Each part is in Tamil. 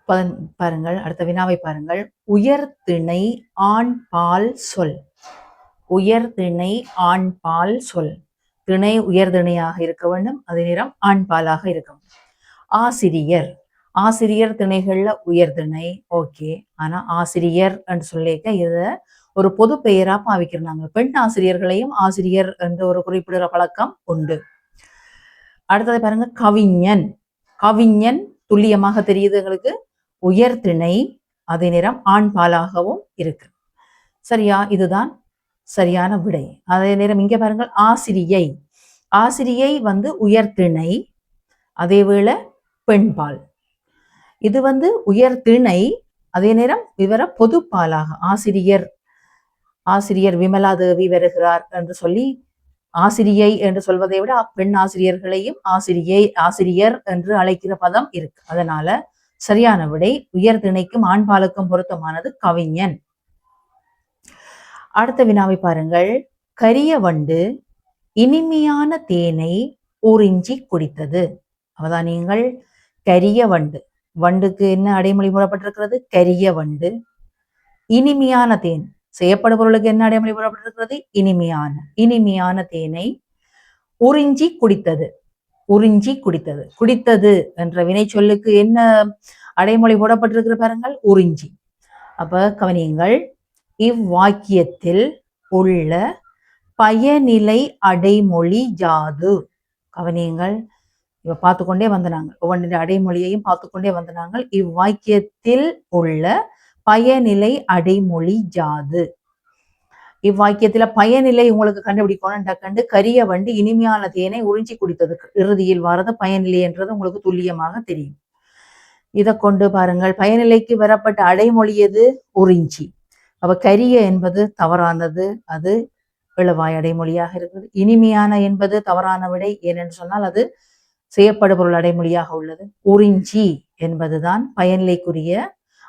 பாருங்கள், அடுத்த வினாவை பாருங்கள். உயர்திணை ஆண் பால் சொல். உயர்திணை ஆண் பால் சொல். திணை உயர்திணையாக இருக்க வேண்டும், அதே நேரம் ஆண் பாலாக இருக்க வேண்டும். ஆசிரியர். ஆசிரியர் திணைகள்ல உயர்திணை ஓகே. ஆனா ஆசிரியர் என்று சொல்லிக்க இத ஒரு பொது பெயரா பாவிக்கிறாங்க. பெண் ஆசிரியர்களையும் ஆசிரியர் என்று ஒரு குறிப்பிடுற பழக்கம் உண்டு. அடுத்தது பாருங்க, கவிஞன். கவிஞன் துல்லியமாக தெரியுது எங்களுக்கு, உயர்திணை, அதே நேரம் ஆண் பாலாகவும் இருக்கு. சரியா? இதுதான் சரியான விடை. அதே நேரம் இங்க பாருங்கள், ஆசிரியை. ஆசிரியை உயர்திணை, அதேவேளை பெண்பால். இது உயர்திணை, அதே நேரம் இவர பொதுப்பாலாக ஆசிரியர். ஆசிரியர் விமலாதேவி வருகிறார் என்று சொல்லி ஆசிரியை என்று சொல்வதை விட பெண் ஆசிரியர்களையும் ஆசிரியர் என்று அழைக்கிற பதம் இருக்கு. அதனால சரியான விடை உயர்திணைக்கும் ஆண்பாலுக்கும் பொருத்தமானது கவிஞன். அடுத்த வினாவை பாருங்கள். கரிய வண்டு இனிமையான தேனை உறிஞ்சி குடித்தது. அவதானியங்கள், கரிய வண்டு. வண்டுக்கு என்ன அடைமொழி போடப்பட்டிருக்கிறது? கரிய வண்டு. இனிமையான தேன், செய்யப்படும் பொருளுக்கு என்ன அடைமொழி போடப்பட்டிருக்கிறது? இனிமையான. இனிமையான தேனை உறிஞ்சி குடித்தது. உறிஞ்சி குடித்தது. குடித்தது என்ற வினை சொல்லுக்கு என்ன அடைமொழி போடப்பட்டிருக்கிற பாருங்கள், உறிஞ்சி. அப்ப கவனியுங்கள், இவ்வாக்கியத்தில் உள்ள பயனிலை அடைமொழி யாது? கவனியுங்கள், இவ பார்த்துக்கொண்டே வந்தனாங்க, ஒவ்வொன்றின் அடைமொழியையும் பார்த்துக்கொண்டே வந்தனாங்க. இவ்வாக்கியத்தில் உள்ள பயனிலை அடைமொழி யாது? இவ்வாக்கியத்துல பயனிலை உங்களுக்கு கண்டுபிடிக்கணும். கரிய வண்டு இனிமையான தேனை உறிஞ்சி குடித்ததுக்கு இறுதியில் வரது பயனிலை என்றது உங்களுக்கு துல்லியமாக தெரியும். இதை கொண்டு பாருங்கள், பயனிலைக்கு வரப்பட்ட அடைமொழி எது? உறிஞ்சி. அப்ப கரிய என்பது தவறானது, அது இளவாய் அடைமொழியாக இருக்குது. இனிமையான என்பது தவறான விடை, ஏனென்று சொன்னால் அது செய்யப்படும் பொருள் அடைமொழியாக உள்ளது. உறிஞ்சி என்பதுதான் பயனிலைக்குரிய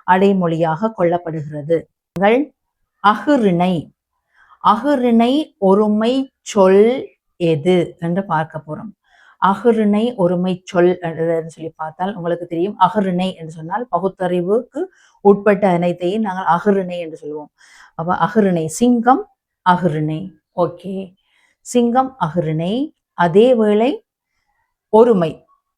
அடைமொழியாக கொள்ளப்படுகிறது. அகுரிணை. அகுரிணை ஒருமை சொல் எது என்று பார்க்க போறோம். அகுரிணை ஒருமை சொல் என்று சொல்லி பார்த்தால் உங்களுக்கு தெரியும், அகுரிணை என்று சொன்னால் பகுத்தறிவுக்கு உட்பட்ட அனைத்தையும் நாங்கள் அகுரிணை என்று சொல்லுவோம். அப்ப அகுரிணை, சிங்கம் அகுரிணை. ஓகே, சிங்கம் அகுரிணை. அதே வேளை ஒருமை,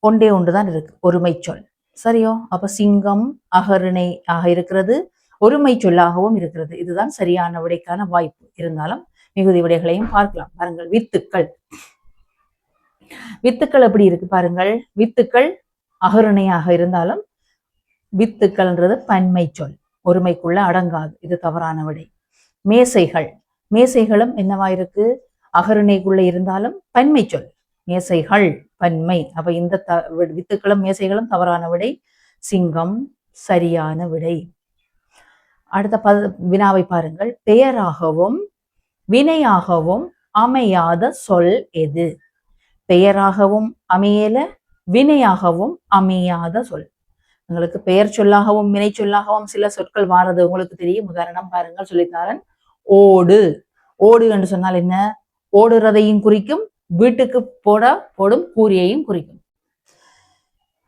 ஒன்றே ஒன்றுதான் இருக்கு, ஒருமை சொல். சரியோ? அப்ப சிங்கம் அகரிணை ஆக இருக்கிறது, ஒருமை சொல்லாகவும் இருக்கிறது. இதுதான் சரியான விடைக்கான வாய்ப்பு. இருந்தாலும் மிகுதி விடைகளையும் பார்க்கலாம். பாருங்கள், வித்துக்கள். வித்துக்கள் எப்படி இருக்கு பாருங்கள். வித்துக்கள் அகரிணையாக இருந்தாலும் வித்துக்கள்ன்றது பன்மை சொல், ஒருமைக்குள்ள அடங்காது. இது தவறான விடை. மேசைகள். மேசைகளும் என்னவா இருக்கு? அகரிணைக்குள்ள இருந்தாலும் பன்மை சொல். மேசைகள் பன்மை. அப்ப இந்த வித்துக்களும் மேசைகளும் தவறான விடை. சிங்கம் சரியான விடை. அடுத்த வினாவை பாருங்கள். பெயராகவும் வினையாகவும் அமையாத சொல் எது? பெயராகவும் அமையல, வினையாகவும் அமையாத சொல். உங்களுக்கு பெயர் சொல்லாகவும் வினை சொல்லாகவும் சில சொற்கள் வாரது உங்களுக்கு தெரியும். உதாரணம் பாருங்கள், சொல்லித்தாரன். ஓடு. ஓடு என்று சொன்னால் என்ன? ஓடுறதையும் குறிக்கும், வீட்டுக்கு போடும் கூரியையும் குறிக்கும்.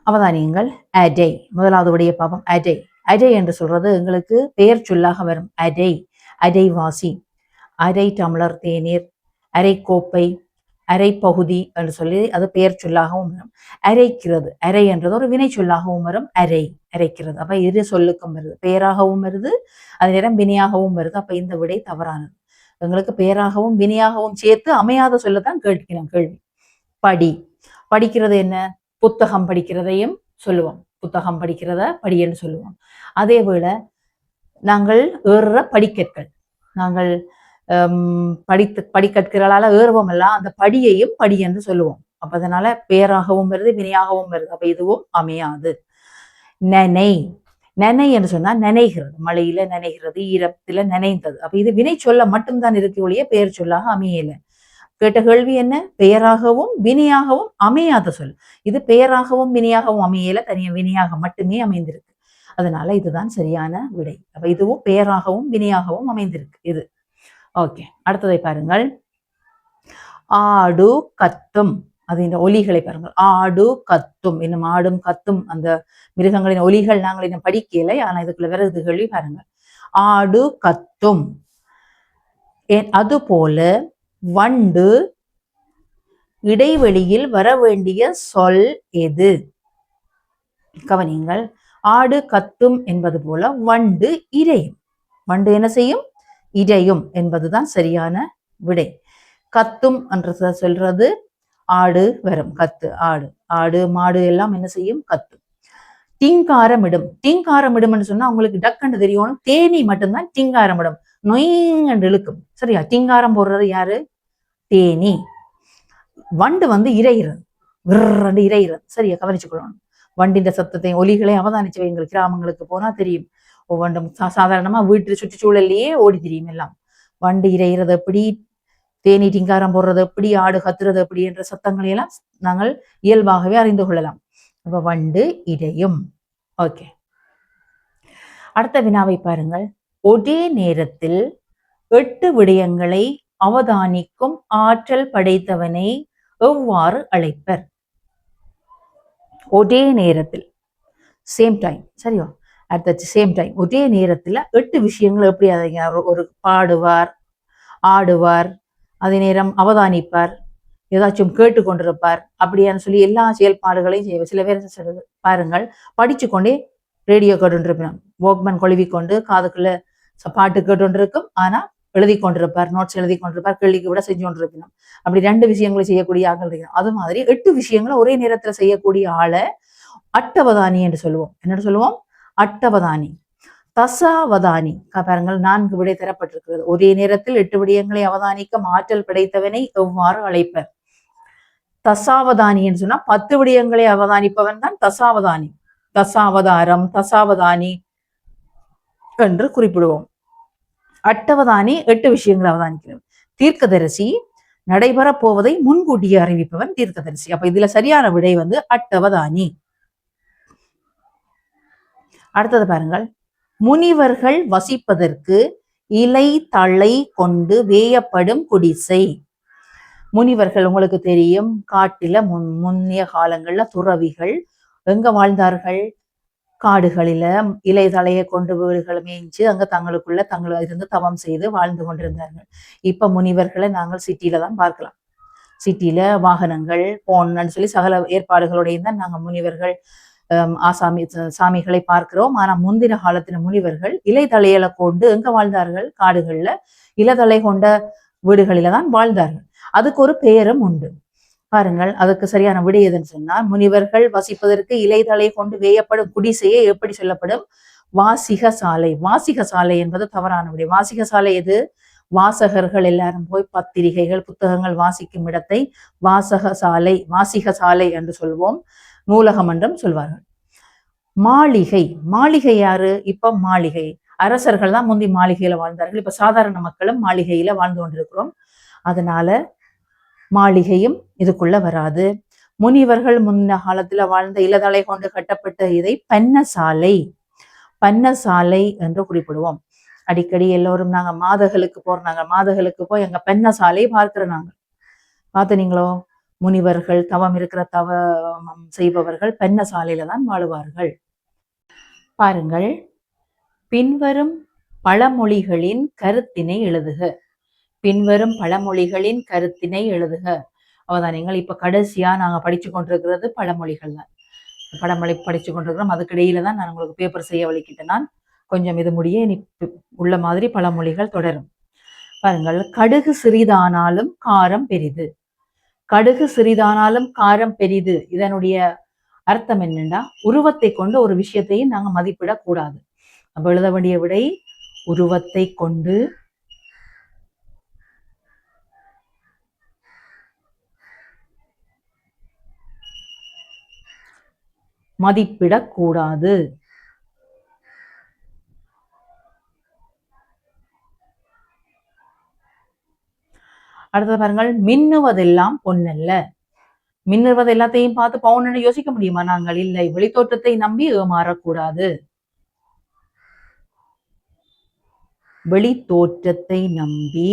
அவதானியங்கள், அடை. முதலாவது விடைய பாப்போம். அடை. அடை என்று சொல்றது எங்களுக்கு பெயர் சொல்லாக வரும். அடை, அடைவாசி, அரை டம்ளர் தேநீர், அரை கோப்பை, அரை பகுதி என்று சொல்லி அது பெயர் சொல்லாகவும் வரும். அரைக்கிறது, அரை என்றது ஒரு வினை சொல்லாகவும் வரும். அரை, அரைக்கிறது. அப்ப இரு சொல்லுக்கும் வருது, பெயராகவும் வருது, அது நேரம் வினையாகவும் வருது. அப்ப இந்த விடை தவறானது. எங்களுக்கு பெயராகவும் வினையாகவும் சேர்த்து அமையாத சொல்லத்தான் கேட்கிறோம் கேள்வி. படி. படிக்கிறது என்ன? புத்தகம் படிக்கிறதையும் சொல்லுவோம். புத்தகம் படிக்கிறத படி என்று சொல்லுவோம். அதே போல நாங்கள் ஏறுற படிக்கற்கள், நாங்கள் படிக்கற்களால ஏறுவோம் எல்லாம், அந்த படியையும் படி என்று சொல்லுவோம். அப்ப அதனால பெயராகவும் வருது, வினையாகவும் வருது. அப்ப இதுவும் அமையாது. நனை. நனை என்று சொன்னா நனைகிறது, மழையில நனைகிறது, ஈரத்துல நனைந்தது. அப்ப இது வினை சொல்ல மட்டும்தான் இருக்கு ஒழிய பெயர் சொல்லாக அமையல. கேட்ட கேள்வி என்ன? பெயராகவும் வினையாகவும் அமையாத சொல். இது பெயராகவும் வினையாகவும் அமையல, தனியாக வினையாக மட்டுமே அமைந்திருக்கு. அதனால இதுதான் சரியான விடை. அப்ப இதுவும் பெயராகவும் வினையாகவும் அமைந்திருக்கு இது. ஓகே, அடுத்ததை பாருங்கள். ஆடு கத்தும். அது இந்த ஒலிகளை பாருங்கள். ஆடு கத்தும், இன்னும் ஆடும் கத்தும் அந்த மிருகங்களின் ஒலிகள் நாங்கள் இன்னும் படிக்கலை. ஆனா இதுக்குள்ள வருது கேள்வி பாருங்கள். ஆடு கத்தும். அது போல வண்டு இடைவெளியில் வர வேண்டிய சொல் எது? கவனிங்கள். ஆடு கத்தும் என்பது போல வண்டு இரையும். வண்டு என்ன செய்யும்? இரையும் என்பதுதான் சரியான விடை. கத்தும் என்ற சொல்றது ஆடு வரும். கத்து ஆடு, ஆடு மாடு எல்லாம் என்ன செய்யும்? கத்தும். டிங்காரமிடும். டிங்காரமிடும் என்று சொன்னா உங்களுக்கு டக்குன்னு தெரியணும். தேனி மட்டும்தான் டிங்காரமிடும். நொய்ன்னு இழுக்கும். சரியா? டிங்காரம் போடுறது யாரு? தேனி. வண்டு வந்து இறையிறது, விர்ன்னு இறையிறது. சரியா? கவனிச்சுக்கொள்ளணும். வண்டின் சத்தத்தை ஒலிகளை அவதானிச்சு வைங்கள். கிராமங்களுக்கு போனா தெரியும். ஒவ்வொன்றும் சாதாரணமா வீட்டு சுற்றுச்சூழல்லையே ஓடி தெரியும் எல்லாம். வண்டு இறையிறது எப்படி, தேனி டிங்காரம் போடுறது எப்படி, ஆடு கத்துறது எப்படி என்ற சத்தங்களை எல்லாம் நாங்கள் இயல்பாகவே அறிந்து கொள்ளலாம். அப்ப வண்டு இறையும். ஓகே, அடுத்த வினாவை பாருங்கள். ஒரே நேரத்தில் 8 விடயங்களை அவதானிக்கும் ஆற்றல் படைத்தவனை எவ்வாறு அழைப்பர்? ஒரே நேரத்தில், சேம் டைம். சரியோ? அட் த சேம் டைம் ஒரே நேரத்துல 8 விஷயங்கள் எப்படி அதை ஒரு பாடுவார், ஆடுவார், அதே நேரம் அவதானிப்பார், ஏதாச்சும் கேட்டுக்கொண்டிருப்பார், அப்படியான்னு சொல்லி எல்லா செயல்பாடுகளையும் செய்வார். சில பேர் பாருங்கள், படிச்சு கொண்டே ரேடியோ கேட்டுருப்பினோம், வாக்மேன் கொழுவிக்கொண்டு காதுக்குள்ள பாட்டு கேட்டுருக்கும், ஆனா எழுதி கொண்டிருப்பார், நோட்ஸ் எழுதி கொண்டிருப்பார், கேள்விக்கு விட செஞ்சு கொண்டிருப்பினோம். அப்படி 2 விஷயங்களை செய்யக்கூடிய ஆட்கள் இருக்கணும். அது மாதிரி 8 விஷயங்களை ஒரே நேரத்துல செய்யக்கூடிய ஆளை அட்டவதானி என்று சொல்லுவோம். என்ன சொல்லுவோம்? அட்டவதானி. தசாவதானி பாருங்கள், 4 விடை தரப்பட்டிருக்கிறது. ஒரே நேரத்தில் 8 விடயங்களை அவதானிக்கும் ஆற்றல் படைத்தவனை எவ்வாறு அழைப்பர்? தசாவதானி என்று சொன்னா 10 விடயங்களை அவதானிப்பவன் தான் தசாவதானி. தசாவதாரம், தசாவதானி என்று குறிப்பிடுவோம். அட்டவதானி 8 விஷயங்களை அவதானிக்கிறோம். தீர்க்கதரிசி நடைபெற போவதை முன்கூட்டியே அறிவிப்பவன் தீர்க்கதரிசி. அப்ப இதுல சரியான விடை வந்து அட்டவதானி. அடுத்தது பாருங்கள். முனிவர்கள் வசிப்பதற்கு இலை தழை கொண்டு வேயப்படும் குடிசை. முனிவர்கள் உங்களுக்கு தெரியும், காட்டில முன்னிய காலங்கள்ல துறவிகள் எங்க வாழ்ந்தார்கள்? காடுகளில இலை தலையை கொண்டு வீடுகளை மேய்ஞ்சு அங்க தங்களுக்குள்ள இருந்து தவம் செய்து வாழ்ந்து கொண்டிருந்தார்கள். இப்ப முனிவர்களை நாங்கள் சிட்டியில தான் பார்க்கலாம். சிட்டியில வாகனங்கள் போன்னு சொல்லி சகல ஏற்பாடுகளோடையும் தான் நாங்கள் முனிவர்கள் ஆசாமி சாமிகளை பார்க்கிறோம். ஆனா முந்தின காலத்தின முனிவர்கள் இலை தலையில கொண்டு எங்க வாழ்ந்தார்கள்? காடுகள்ல இலதலை கொண்ட வீடுகளில தான் வாழ்ந்தார்கள். அதுக்கு ஒரு பெயரும் உண்டு. பாருங்கள், அதுக்கு சரியான விடை எதுன்னு சொன்னால், முனிவர்கள் வசிப்பதற்கு இலைதலை கொண்டு வேயப்படும் குடிசையை எப்படி சொல்லப்படும்? வாசிக சாலை. வாசிக சாலை என்பது தவறான விடை. வாசிக சாலை எது? வாசகர்கள் எல்லாரும் போய் பத்திரிகைகள் புத்தகங்கள் வாசிக்கும் இடத்தை வாசக சாலை, வாசிக சாலை என்று சொல்வோம். நூலகம் என்றும் சொல்வார்கள். மாளிகை. மாளிகை யாரு? இப்ப மாளிகை அரசர்கள் தான் முந்தி மாளிகையில வாழ்ந்தார்கள். இப்ப சாதாரண மக்களும் மாளிகையில வாழ்ந்து கொண்டிருக்கிறோம். அதனால மாளிகையும் இதுக்குள்ள வராது. முனிவர்கள் முன்ன காலத்துல வாழ்ந்த இலதலை கொண்டு கட்டப்பட்ட இதை பன்னசாலை, பன்னசாலை என்று குறிப்பிடுவோம். அடிக்கடி எல்லோரும் நாங்க மாதகளுக்கு போறாங்க, மாதகளுக்கு போய் எங்க பென்னசாலை பார்க்கிறோம். நாங்க பார்த்தனீங்களோ? முனிவர்கள் தவம் இருக்கிற தவம் செய்பவர்கள் பென்னசாலையில தான் வாழுவார்கள். பாருங்கள், பின்வரும் பழமொழிகளின் கருத்தினை எழுதுக. பின்வரும் பழமொழிகளின் கருத்தினை எழுதுக. அவதானியங்கள். இப்ப கடைசியா நாங்க படிச்சு கொண்டிருக்கிறது பழமொழிகள் தான். பழமொழி படிச்சு கொண்டிருக்கிறோம். அதுக்கு இடையில தான் நான் உங்களுக்கு பேப்பர் செய்ய வலிக்கிட்டேன். நான் கொஞ்சம் இது முடிய உள்ள மாதிரி பழமொழிகள் தொடரும். பாருங்கள், கடுகு சிறிதானாலும் காரம் பெரிது. கடுகு சிறிதானாலும் காரம் பெரிது. இதனுடைய அர்த்தம் என்னன்னா, உருவத்தை கொண்டு ஒரு விஷயத்தையும் நாங்க மதிப்பிடக்கூடாது. அப்ப எழுத வேண்டிய விடை உருவத்தை கொண்டு மதிப்பிடக்கூடாது. அடுத்தது பாருங்கள், மின்னுவதெல்லாம் பொன்னல்ல. மின்னுவது எல்லாத்தையும் பார்த்து பவுன் யோசிக்க முடியுமா? நாங்கள் இல்லை. வெளித்தோற்றத்தை நம்பி ஏமாறக்கூடாது. வெளித்தோற்றத்தை நம்பி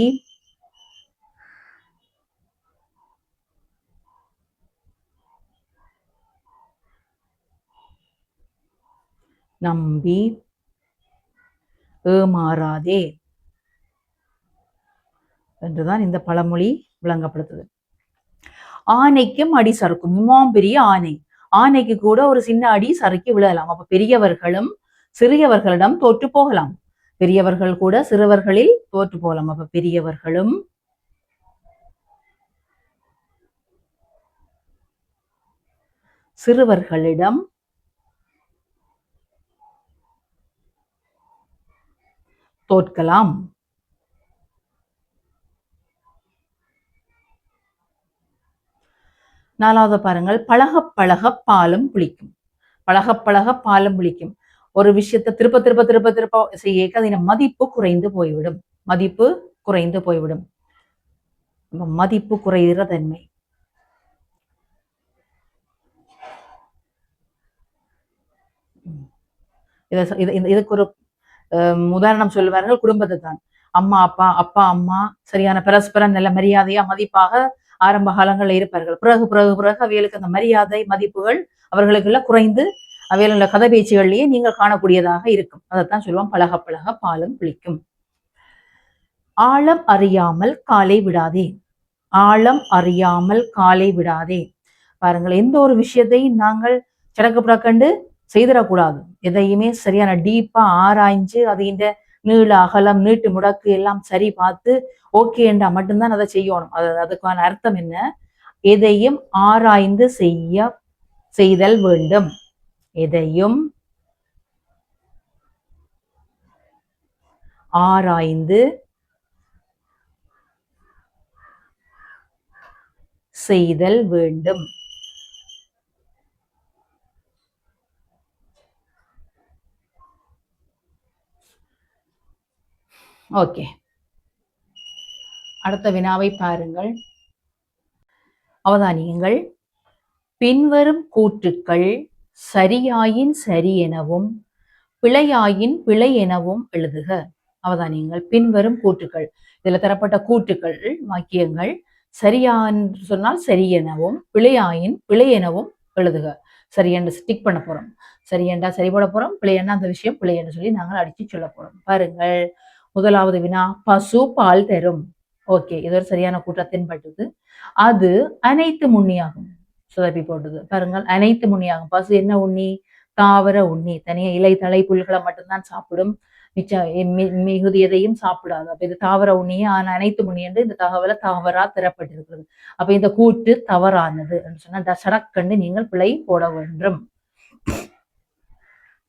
நம்பி ஏமாறாதே என்றுதான் இந்த பழமொழி விளங்கப்படுத்துது. ஆனைக்கும் அடி சறுக்கும். இம்மாம் பெரிய ஆனை, ஆனைக்கு கூட ஒரு சின்ன அடி சறுக்கி விழலாம். அப்ப பெரியவர்களும் சிறியவர்களிடம் தோற்று போகலாம், பெரியவர்கள் கூட சிறுவர்களில் தோற்று போகலாம். அப்ப பெரியவர்களும் சிறுவர்களிடம் தோற்கலாம். நாலாவது பாருங்கள், பழக பழக பாலும் புளிக்கும். பழக பழக பாலும் புளிக்கும். ஒரு விஷயத்தை திருப்ப திருப்ப திருப்ப திருப்ப செய்ய அதன் மதிப்பு குறைந்து போய்விடும். மதிப்பு குறைந்து போய்விடும். மதிப்பு குறைகிற தன்மை. இதுக்கு ஒரு உதாரணம் சொல்லுவார்கள், குடும்பத்தை தான். அம்மா அப்பா, அப்பா அம்மா சரியான பரஸ்பரம் நல்ல மரியாதையா மதிப்பாக ஆரம்ப காலங்களில் இருப்பார்கள். பிறகு பிறகு பிறகு அவைகளுக்கு அந்த மரியாதை மதிப்புகள் அவர்களுக்குள்ள குறைந்து அவைகளுள்ள கதை பேச்சுகள்லயே நீங்கள் காணக்கூடியதாக இருக்கும். அதைத்தான் சொல்லுவோம், பழக பழக பாலும் புளிக்கும். ஆழம் அறியாமல் காலை விடாதே. ஆழம் அறியாமல் காலை விடாதே. பாருங்கள், எந்த ஒரு விஷயத்தையும் நாங்கள் சடக்கு புறக்கண்டு செய்திடக்கூடாது. எதையுமே சரியான டீப்பா ஆராய்ஞ்சு அது இந்த நீள அகலம் நீட்டு முடக்கு எல்லாம் சரி பார்த்து ஓகே என்றா மட்டும்தான் அதை செய்யணும். அதுக்கான அர்த்தம் என்ன? எதையும் ஆராய்ந்து செய்தல் வேண்டும். எதையும் ஆராய்ந்து செய்தல் வேண்டும். ஓகே, அடுத்த வினாவை பாருங்கள், அவதானியுங்கள். பின்வரும் கூற்றுக்கள் சரியாயின் சரி எனவும் பிழையாயின் பிழை எனவும் எழுதுக. அவதானியுங்கள், பின்வரும் கூற்றுக்கள், இதுல தரப்பட்ட கூற்றுக்கள் வாக்கியங்கள் சரியான் சொன்னால் சரி எனவும் பிழையாயின் பிழை எனவும் எழுதுக. சரி என்று ஸ்டிக் பண்ண போறோம், சரி என்றா சரி போட போறோம், பிழை என்ன அந்த விஷயம் பிழை என்று சொல்லி நாங்கள் அடிச்சு சொல்ல போறோம். பாருங்கள், முதலாவது வினா, பசு பால் தரும். ஓகே, இது ஒரு சரியான கூற்றத்தின் பட்டது. அது அனைத்து முன்னியாகும். சுதப்பி போட்டது. பாருங்கள், அனைத்து முன்னியாகும். பசு என்ன உண்ணி? தாவர உண்ணி. தனியா இலை தலை புல்களை மட்டும்தான் சாப்பிடும், மிகுதி எதையும் சாப்பிடாது. அப்ப இது தாவர உண்ணியே அனைத்து முன்னி என்று இந்த தகவலை தவறா தரப்பட்டிருக்கிறது. அப்ப இந்த கூற்று தவறானது என்று சொன்னா சடக்கண்டு நீங்கள் பிழை போட வேண்டும்.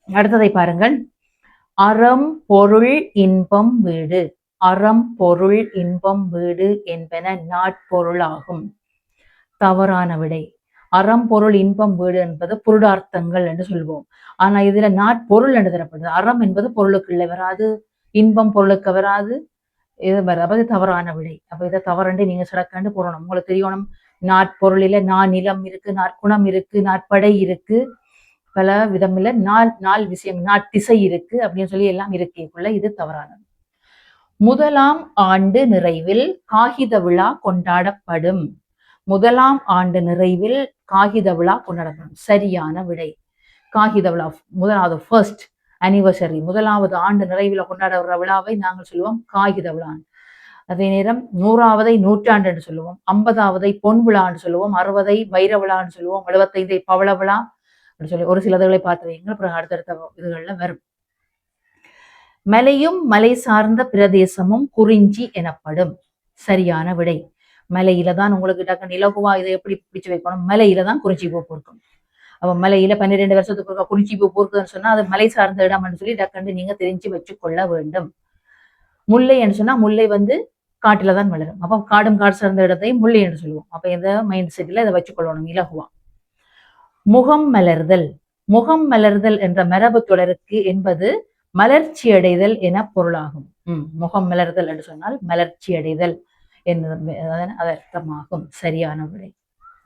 அடுத்ததை பாருங்கள், அறம் பொருள் இன்பம் வீடு. அறம் பொருள் இன்பம் வீடு என்பன நாட்பொருளாகும். தவறான விடை. அறம் பொருள் இன்பம் வீடு என்பது பொருளார்த்தங்கள் என்று சொல்வோம். ஆனா இதுல நாட்பொருள் என்று தரப்படுது. அறம் என்பது பொருளுக்குள்ள வராது, இன்பம் பொருளுக்கு வராது, இது வராது. தவறான விடை. அப்ப இதை தவறண்டு நீங்க சடக்கண்டு போடணும். உங்களுக்கு தெரியணும், நாட்பொருளில நிலம் இருக்கு, நாட்குணம் இருக்கு, நாட்படை இருக்கு, பல விதம் இல்ல நாள் விஷயம், நாட்டிசை இருக்கு அப்படின்னு சொல்லி எல்லாம் இருக்கேக்குள்ள இது தவறானது. முதலாம் ஆண்டு நிறைவில் காகித விழா கொண்டாடப்படும். முதலாம் ஆண்டு நிறைவில் காகித விழா கொண்டாடப்படும். சரியான விடை. காகித விழா முதலாவது ஃபர்ஸ்ட் அனிவர்சரி, முதலாவது ஆண்டு நிறைவில் கொண்டாடுற விழாவை நாங்கள் சொல்லுவோம் காகித விழா. அதே நேரம் 100வது நூற்றாண்டு என்று சொல்லுவோம், 50வது பொன் விழா என்று சொல்லுவோம், 60 வைர விழா என்று சொல்லுவோம், 75 பவள விழா அப்படின்னு சொல்லி ஒரு சிலதுகளை பார்த்து வைங்க. அப்புறம் அடுத்தடுத்த இதுகள்ல வரும். மலையும் மலை சார்ந்த பிரதேசமும் குறிஞ்சி எனப்படும். சரியான விடை. மலையில தான் உங்களுக்கு டக்கு இலகுவா இதை எப்படி பிடிச்சு வைக்கணும், மலையில தான் குறிஞ்சி பூ பூக்கும். அப்ப மலையில 12 வருஷத்துக்கு குறிஞ்சி பூ பூக்குதுன்னு சொன்னா அது மலை சார்ந்த இடம்னு சொல்லி டக்குன்னு நீங்க தெரிஞ்சு வச்சு கொள்ள வேண்டும். முல்லை என்று சொன்னா முல்லை காட்டுல தான் வளரும். அப்ப காடும் காடு சார்ந்த இடத்தையும் முல்லை என்று சொல்லுவோம். அப்ப இந்த மைண்ட் செட்ல இதை வச்சுக்கொள்ளணும் இலகுவா. முகம் மலர்தல். முகம் மலர்தல் என்ற மரபு தொடருக்கு என்பது மலர்ச்சி அடைதல் என பொருளாகும். முகம் மலர்தல் என்று சொன்னால் மலர்ச்சி அடைதல் என்பது அர்த்தமாகும். சரியான விடை.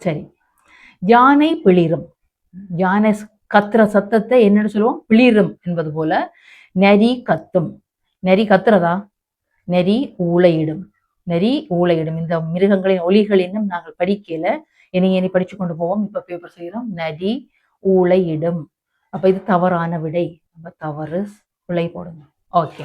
சரி, யானை பிளிரும். யானை கத்துற சத்தத்தை என்னன்னு சொல்லுவோம்? பிளிரும் என்பது போல நரி கத்தும். நரி கத்துறதா? நரி ஊளையிடும். நரி ஊளையிடும். இந்த மிருகங்களின் ஒலிகள் இன்னும் நாங்கள் படிக்கல, இனி படிச்சு கொண்டு போவோம். இப்ப பேப்பர் செய்யறோம். நரி ஊளையிடும். அப்ப இது தவறான விடை. அப்ப தவறு, பிழை போடுங்க. ஓகே.